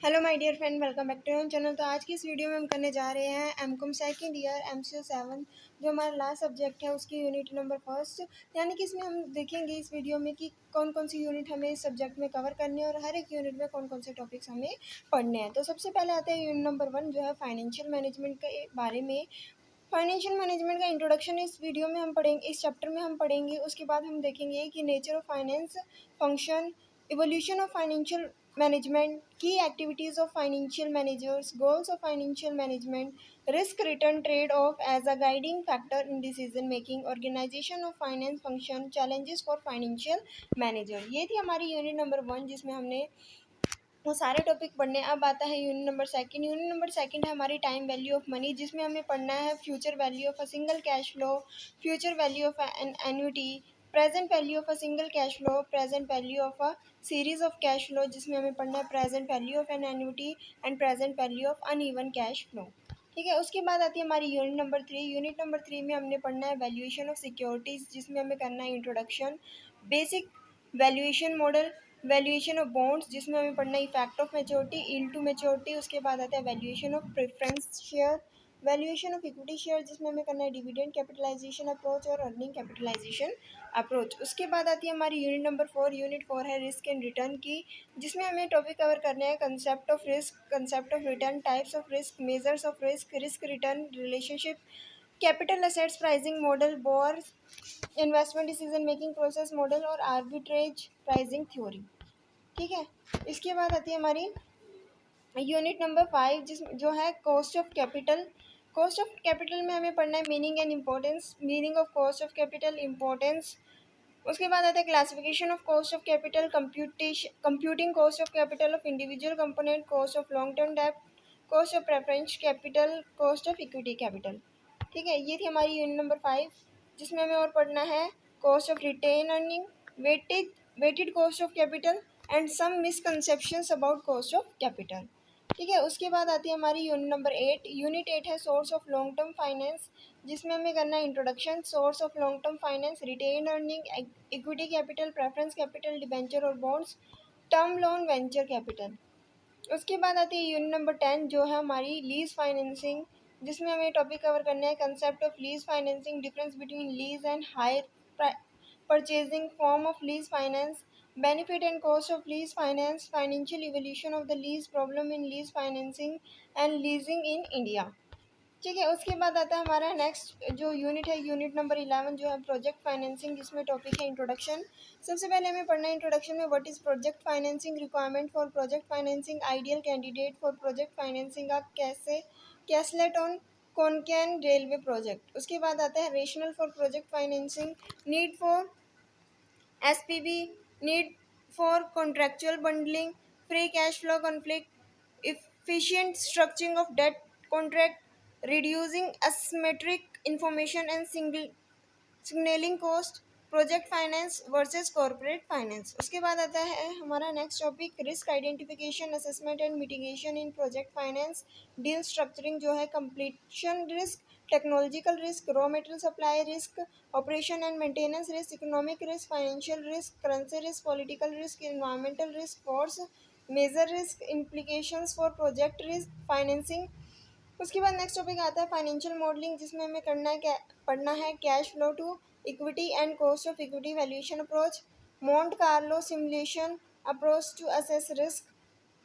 Hello my dear friend, welcome back to your channel. तो आज की इस वीडियो में हम करने जा रहे हैं एमकॉम सेकंड ईयर MCO 7 जो हमारा लास्ट सब्जेक्ट है उसकी यूनिट नंबर फर्स्ट। यानी कि इसमें हम देखेंगे इस वीडियो में कि कौन कौन सी यूनिट हमें इस सब्जेक्ट में कवर करनी है और हर एक यूनिट में कौन कौन से टॉपिक्स हमें पढ़ने हैं। तो सबसे पहले आते हैं यूनिट नंबर 1 जो है फाइनेंशियल मैनेजमेंट के बारे में। फाइनेंशियल मैनेजमेंट का इंट्रोडक्शन इस वीडियो में हम पढ़ेंगे, इस चैप्टर में हम पढ़ेंगे। उसके बाद हम देखेंगे कि nature of finance, function, evolution of financial management, की activities of financial managers, goals of financial management, risk return trade off as a guiding factor in decision making, organisation of finance function, challenges for financial manager. ये थी हमारी unit number 1 जिसमें हमने वो सारे topic पढ़ने। अब आता है unit number second. Unit number second है हमारी टाइम वैल्यू ऑफ मनी, जिसमें हमें पढ़ना है future value of a single cash flow, future value of an annuity, present value of a single cash flow, present value of a series of cash flow, जिसमें हमें पढ़ना है present value of an annuity and present value of uneven cash flow. ठीक है, उसके बाद आती है हमारी यूनिट नंबर 3। यूनिट नंबर 3 में हमने पढ़ना है वैल्यूएशन ऑफ सिक्योरिटीज, जिसमें हमें करना है introduction, basic valuation model, valuation of bonds, जिसमें हमें पढ़ना है effect of maturity, yield to maturity. उसके बाद आता है valuation of preference share, valuation of equity share, जिसमें हमें करना है डिविडेंड कैपिटलाइजेशन अप्रोच और अर्निंग कैपिटलाइजेशन अप्रोच। उसके बाद आती है हमारी यूनिट नंबर 4। यूनिट 4 है रिस्क एंड रिटर्न की, जिसमें हमें टॉपिक कवर करने हैं concept of risk, concept of return, types of risk, measures of risk, risk return relationship, capital assets pricing model, bore investment decision making process model और arbitrage pricing theory. ठीक है, इसके बाद आती है हमारी यूनिट नंबर 5 जिस जो है cost of capital. Cost of capital में हमें पढ़ना है meaning and importance, meaning of cost of capital, importance. उसके बाद आता है classification of cost of capital, computing cost of capital of individual component, cost of long term डेब्ट, cost of preference capital, cost of equity capital. ठीक है, ये थी हमारी यूनिट नंबर 5 जिसमें हमें और पढ़ना है cost of retain earning, weighted cost of capital and some misconceptions about cost of capital. ठीक है, उसके बाद आती है हमारी यूनिट नंबर 8। यूनिट 8 है source of long term finance, जिसमें हमें करना है introduction, source of long term finance, retain earning, equity capital, preference capital, debenture और bonds, term loan, venture capital. उसके बाद आती है यूनिट नंबर 10 जो है हमारी लीज फाइनेंसिंग, जिसमें हमें टॉपिक कवर करना है concept of lease financing, difference between lease and hire purchasing form of lease finance, benefit and cost of lease finance, financial evolution of the lease problem in lease financing and leasing in India. ठीक है, उसके बाद आता है हमारा next जो unit है unit number 11 जो है प्रोजेक्ट फाइनेंसिंग, जिसमें टॉपिक है इंट्रोडक्शन। सबसे पहले हमें पढ़ना है इंट्रोडक्शन में what is project financing, requirement for project financing, ideal candidate for project financing, आप कैसे कैसलेट ऑन कॉनकैन रेलवे प्रोजेक्ट। उसके बाद आता है rational for project financing, need for SPV, need for contractual bundling, free cash flow conflict, efficient structuring of debt contract, reducing asymmetric information and signaling cost, project finance versus corporate finance. उसके बाद आता है हमारा next topic risk identification, assessment and mitigation in project finance, deal structuring जो है completion risk, technological risk, raw material supply risk, operation and maintenance risk, economic risk, financial risk, currency risk, political risk, environmental risk, force majeure risk, implications for project risk financing. उसके बाद next topic आता है financial modelling, जिसमें हमें पढ़ना है cash flow to equity and cost of equity valuation approach, Monte Carlo simulation approach to assess risk,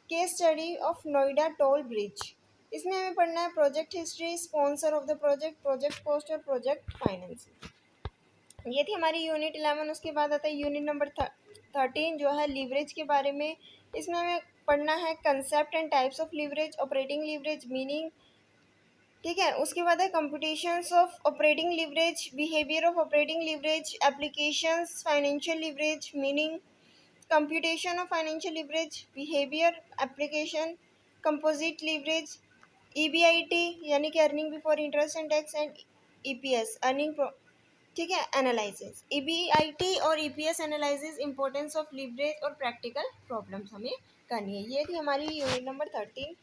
case study of Noida toll bridge. इसमें हमें पढ़ना है project history, sponsor of the project, project cost और project finance. ये थी हमारी unit 11। उसके बाद आता है यूनिट नंबर 13 जो है लीवरेज के बारे में। इसमें हमें पढ़ना है concept and types of leverage, operating leverage meaning. ठीक है, उसके बाद है computations of operating leverage, behaviour of operating leverage, applications financial leverage meaning, computation of financial leverage, behaviour, application, composite leverage, EBIT यानी कि earning before interest and tax and EPS earning. ठीक है, analysis, EBIT और EPS analysis, importance of leverage और practical problems हमें करनी है। ये थी हमारी यूनिट नंबर 13।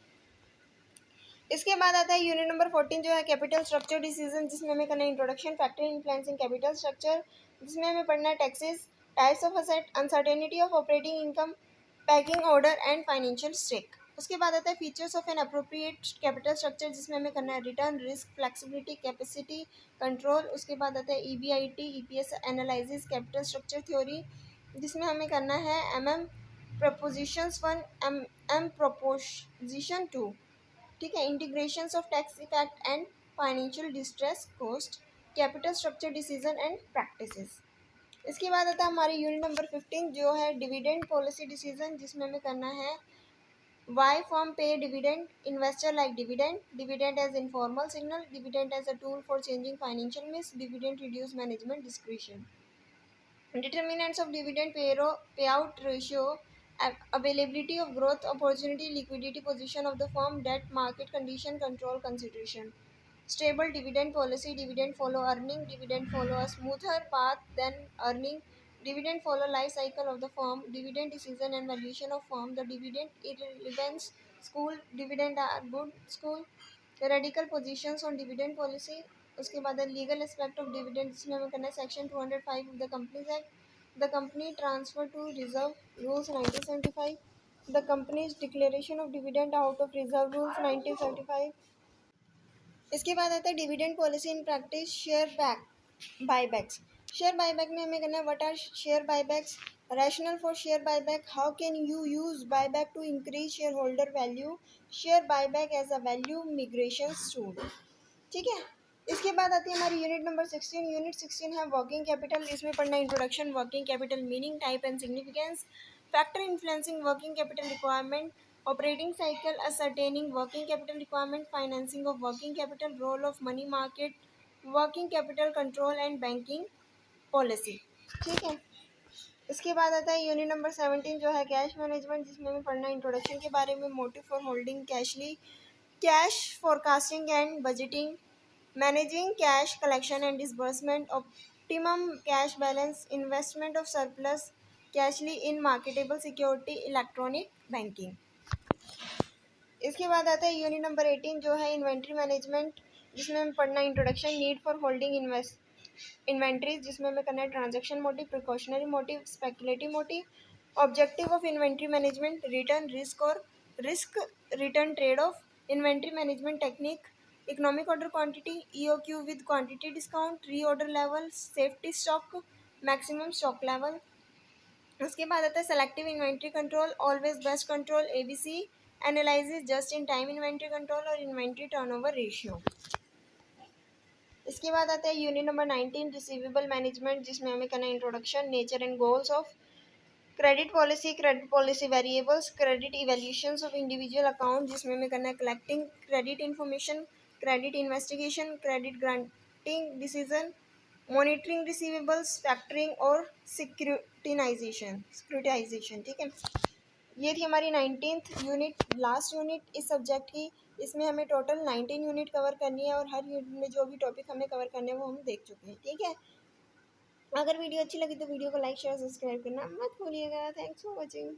इसके बाद आता है यूनिट नंबर 14 जो है कैपिटल स्ट्रक्चर डिसीजन, जिसमें हमें करना है introduction, factor influencing capital structure, जिसमें हमें पढ़ना है taxes, types of asset, uncertainty of operating income, packing order and financial stake. उसके बाद आता है features of an appropriate capital structure, जिसमें हमें करना है return, risk, flexibility, capacity, control. उसके बाद आता है EBIT, EPS analysis, capital structure theory, जिसमें हमें करना है MM प्रपोजिशंस 1, M प्रपोजिशन 2, ठीक है। Integrations of tax effect and financial distress cost, capital structure decision and practices. इसके बाद आता है हमारी यूनिट नंबर 15 जो है डिविडेंड पॉलिसी डिसीजन, जिसमें हमें करना है why firm pay dividend, investor like dividend as informal signal, dividend as a tool for changing financial mix, dividend reduce management discretion. Determinants of dividend payout ratio, availability of growth opportunity, liquidity position of the firm, debt market condition, control consideration. Stable dividend policy, dividend follow earning, dividend follow a smoother path than earning, dividend follow life cycle of the firm, dividend decision and valuation of firm, the dividend irrelevance school, dividend are good school, radical positions on dividend policy। उसके बाद legal aspect of dividend, जिसमें हमें करना है section 205 of the companies act, the company transfer to reserve rules 1975, the companies declaration of dividend out of reserve rules 1975। इसके बाद आता है dividend policy in practice, share buybacks. Share buyback में हमें करना है what are share buybacks, rationale for share buyback, how can you use buyback to increase share holder value, share buyback as a value migration tool, ठीक है। इसके बाद आती है हमारी यूनिट नंबर 16। यूनिट 16 है वर्किंग कैपिटल। इसमें पढ़ना introduction, working capital meaning, type and significance, factor influencing working capital requirement, operating cycle, ascertaining working capital requirement, financing of working capital, role of money market, working capital control and banking policy, ठीक है। इसके बाद आता है unit number 17 जो है cash management, जिसमें हमें पढ़ना इंट्रोडक्शन के बारे में, मोटिव फॉर होल्डिंग कैशली, cash forecasting and budgeting, managing cash collection and disbursement, optimum cash balance, investment of surplus cashly in marketable security, electronic banking। इसके बाद आता है यूनिट नंबर 18 जो है इन्वेंट्री मैनेजमेंट, जिसमें हमें पढ़ना introduction, need for holding inventories, जिसमें हमें करना है transaction motive, precautionary motive, speculative motive, objective of inventory management, return risk और risk return trade off, inventory management technique, economic order quantity, EOQ with quantity discount, reorder level, safety stock, maximum stock level. उसके बाद आता है selective inventory control, always best control, ABC analysis, just in time inventory control और inventory turnover ratio. इसके बाद आता है unit number 19 receivable management, जिसमें हमें करना है introduction, nature and goals of credit policy variables, credit evaluations of individual account, जिसमें हमें करना है collecting credit information, credit investigation, credit granting decision, monitoring receivables, factoring और सिक्योरिटाइजेशन, ठीक है। ये थी हमारी 19th यूनिट, लास्ट यूनिट इस सब्जेक्ट की। इसमें हमें टोटल 19 यूनिट कवर करनी है और हर यूनिट में जो भी टॉपिक हमें कवर करने हैं वो हम देख चुके हैं, ठीक है। अगर वीडियो अच्छी लगी तो वीडियो को लाइक शेयर सब्सक्राइब करना मत भूलिएगा। Thanks for watching.